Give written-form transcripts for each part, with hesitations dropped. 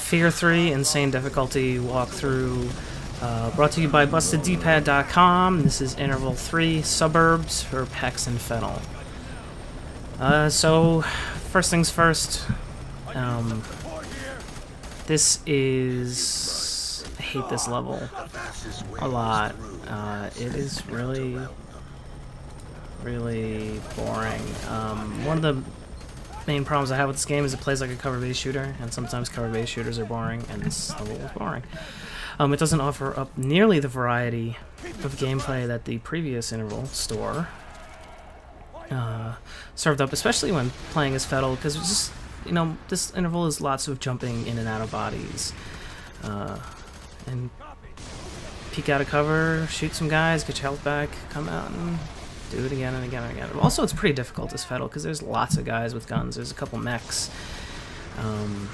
F.E.A.R 3 Insane Difficulty Walkthrough, brought to you by BustedDpad.com. This is Interval 3, Suburbs for Pex and Fennel. So, first things first, this is... I hate this level a lot. It is really boring. One of the main problems I have with this game is it plays like a cover-based shooter, and sometimes cover-based shooters are boring, and this level is boring. It doesn't offer up nearly the variety of gameplay that the previous Interval store served up, especially when playing as F.E.A.R, because it's just, you know, this Interval is lots of jumping in and out of bodies, and peek out of cover, shoot some guys, get your health back, come out and do it again and again and again. Also, it's pretty difficult as F.E.A.R because there's lots of guys with guns. There's a couple mechs. I'm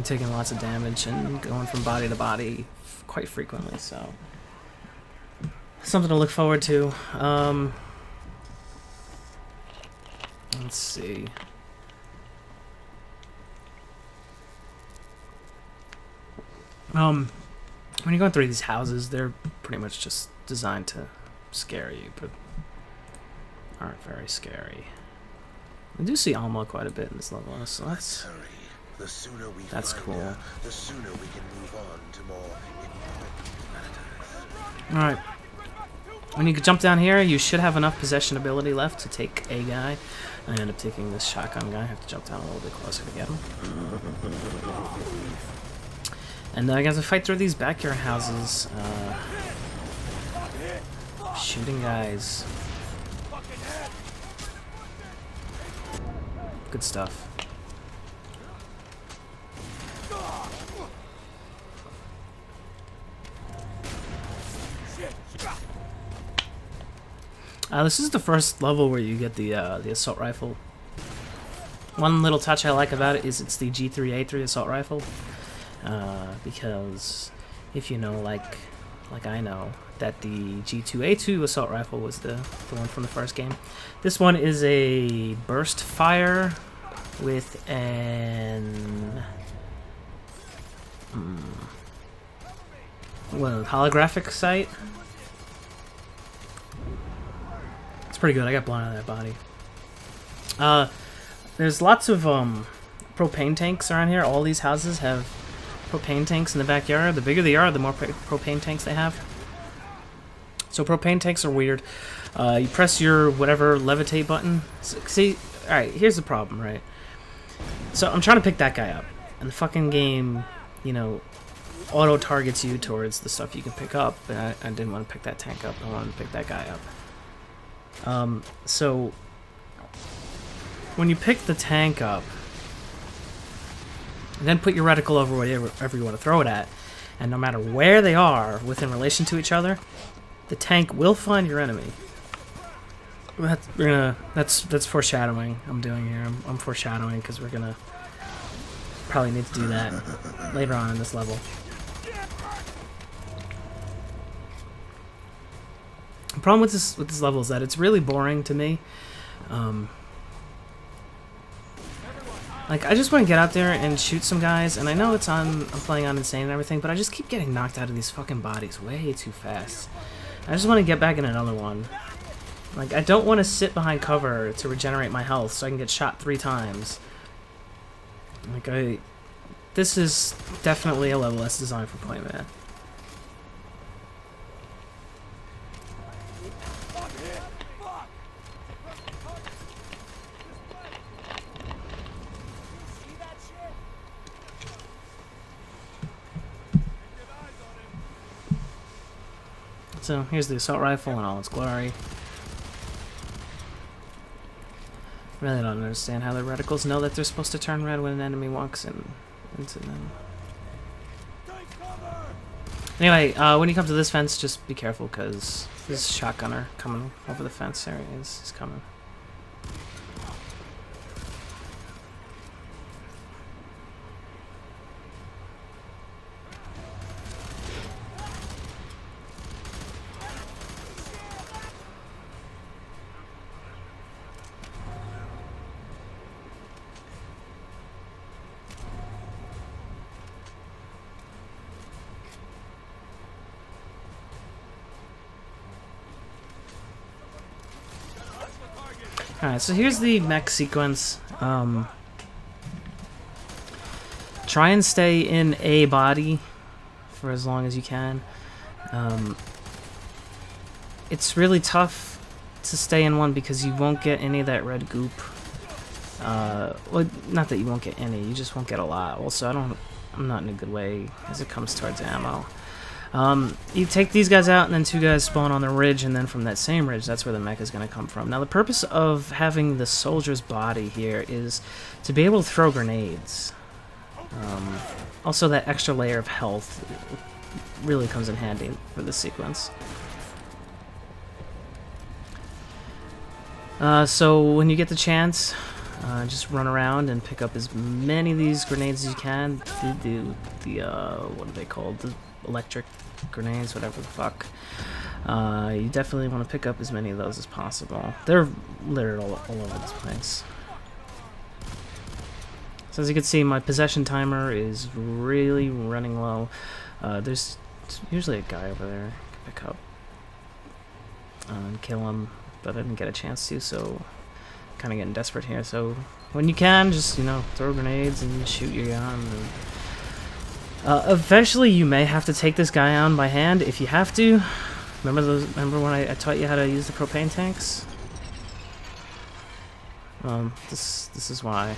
taking lots of damage and going from body to body quite frequently, so something to look forward to. Let's see. When you're going through these houses, they're pretty much just designed to scare you, but aren't very scary. I do see Alma quite a bit in this level, so that's cool. The sooner we can move on to more Alright. When you jump down here, you should have enough possession ability left to take a guy. I end up taking this shotgun guy. I have to jump down a little bit closer to get him. And I got to fight through these backyard houses. Shooting guys. Good stuff. This is the first level where you get the assault rifle. One little touch I like about it is it's the G3A3 assault rifle. Because if you know, like I know, that the G2A2 assault rifle was the one from the first game. This one is a burst fire with an holographic sight. It's pretty good. I got blown out of that body. There's lots of propane tanks around here. All these houses have propane tanks in the backyard. The bigger they are, the more propane tanks they have. So propane tanks are weird. You press your whatever levitate button. See, alright, here's the problem, right? So I'm trying to pick that guy up, and the fucking game, you know, auto targets you towards the stuff you can pick up, but I didn't want to pick that tank up. I wanted to pick that guy up. So when you pick the tank up, and then put your reticle over whatever you want to throw it at, and no matter where they are within relation to each other, the tank will find your enemy. That's foreshadowing I'm doing here. I'm foreshadowing because we're gonna probably need to do that later on in this level. The problem with this level is that it's really boring to me. Like, I just want to get out there and shoot some guys, and I know I'm playing on Insane and everything, but I just keep getting knocked out of these fucking bodies way too fast. I just want to get back in another one. Like, I don't want to sit behind cover to regenerate my health so I can get shot 3 times. Like, this is definitely a level that's designed for playmat. So here's the assault rifle in all its glory. Really don't understand how the reticles know that they're supposed to turn red when an enemy walks into them. Anyway, when you come to this fence, just be careful because this shotgunner coming over the fence. There he is. He's coming. Alright, so here's the mech sequence. Try and stay in a body for as long as you can. It's really tough to stay in one because you won't get any of that red goop. Well, not that you won't get any, you just won't get a lot. Also, I'm not in a good way as it comes towards ammo. You take these guys out, and then 2 guys spawn on the ridge, and then from that same ridge, that's where the mech is going to come from. Now, the purpose of having the soldier's body here is to be able to throw grenades. Also, that extra layer of health really comes in handy for this sequence. So when you get the chance, just run around and pick up as many of these grenades as you can. What are they called? The electric grenades, whatever the fuck. You definitely want to pick up as many of those as possible. They're littered all over this place. So as you can see, my possession timer is really running low. There's usually a guy over there I can pick up and kill him, but I didn't get a chance to, so kind of getting desperate here. So when you can, just, you know, throw grenades and shoot your gun. And, eventually, you may have to take this guy on by hand if you have to. Remember when I taught you how to use the propane tanks? This is why.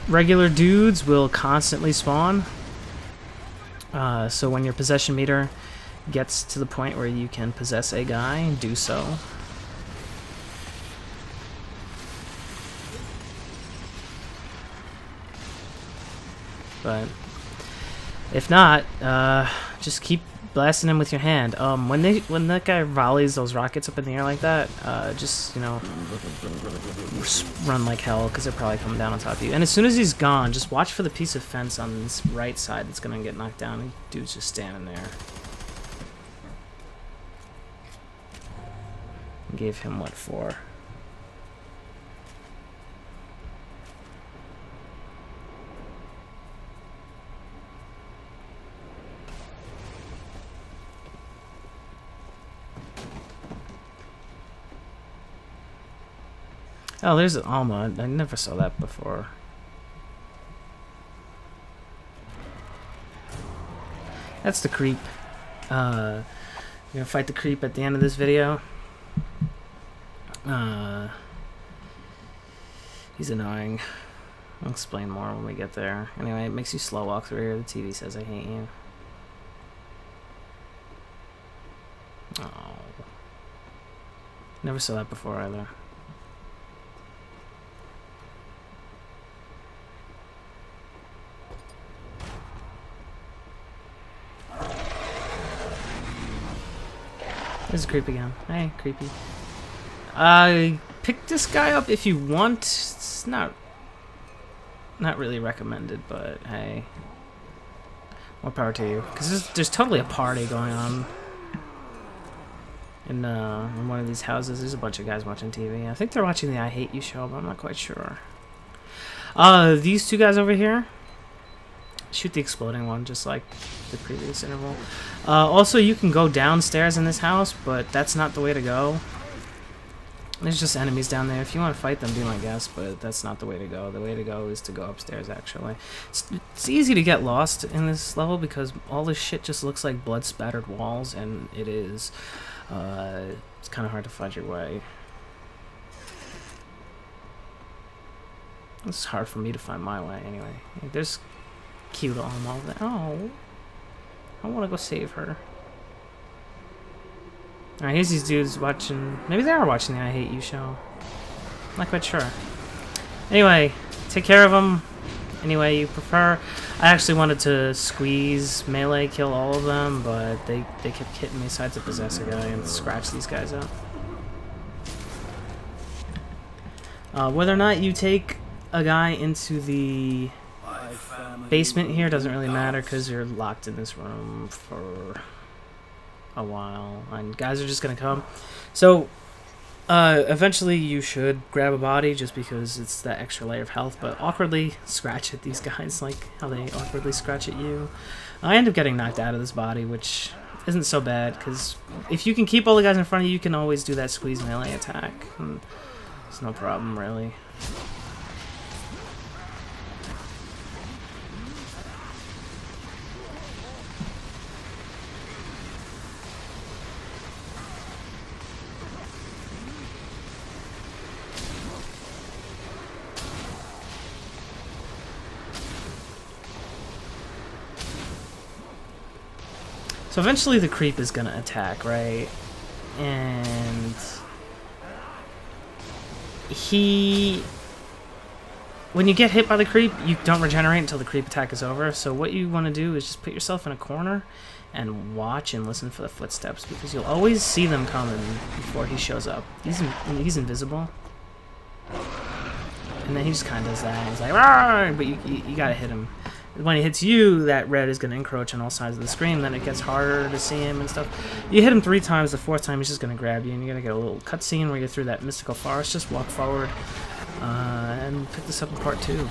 Regular dudes will constantly spawn. So when your possession meter gets to the point where you can possess a guy, do so. But if not, just keep blasting him with your hand. When that guy volleys those rockets up in the air like that, just, you know, run like hell, because they're probably coming down on top of you. And as soon as he's gone, just watch for the piece of fence on this right side that's gonna get knocked down, and dude's just standing there. Gave him what for? Oh, there's an Alma. I never saw that before. That's the creep. We're gonna fight the creep at the end of this video. He's annoying. I'll explain more when we get there. Anyway, it makes you slow walk through here. The TV says I hate you. Oh. Never saw that before either. There's a creep again. Hey, creepy. Pick this guy up if you want. It's not really recommended, but hey, more power to you. Because there's totally a party going on in one of these houses. There's a bunch of guys watching TV. I think they're watching the I Hate You show, but I'm not quite sure. These 2 guys over here, shoot the exploding one, just like the previous interval. Also, you can go downstairs in this house, but that's not the way to go. There's just enemies down there. If you want to fight them, be my guest, but that's not the way to go. The way to go is to go upstairs, actually. It's easy to get lost in this level because all this shit just looks like blood-spattered walls, and it is. It's kind of hard to find your way. It's hard for me to find my way, anyway. There's cute Alma over there. Oh, I want to go save her. Alright, here's these dudes watching. Maybe they are watching the I Hate You show. Not quite sure. Anyway, take care of them any way you prefer. I actually wanted to squeeze melee kill all of them, but they kept hitting me, so I had to possess a guy and scratch these guys up. Whether or not you take a guy into the basement here doesn't really matter because you're locked in this room for a while and guys are just gonna come. So eventually you should grab a body just because it's that extra layer of health, but awkwardly scratch at these guys like how they awkwardly scratch at you. I end up getting knocked out of this body, which isn't so bad, because if you can keep all the guys in front of you, you can always do that squeeze melee attack. And it's no problem, really. So eventually the creep is gonna attack, right? And when you get hit by the creep, you don't regenerate until the creep attack is over. So what you want to do is just put yourself in a corner and watch and listen for the footsteps, because you'll always see them coming before he shows up. He's invisible. And then he just kind of does that. He's like, "Rawr!" But you gotta hit him. When he hits you, that red is going to encroach on all sides of the screen, then it gets harder to see him and stuff. You hit him 3 times, the 4th time he's just going to grab you, and you're going to get a little cutscene where you're through that mystical forest. Just walk forward and pick this up in part 2.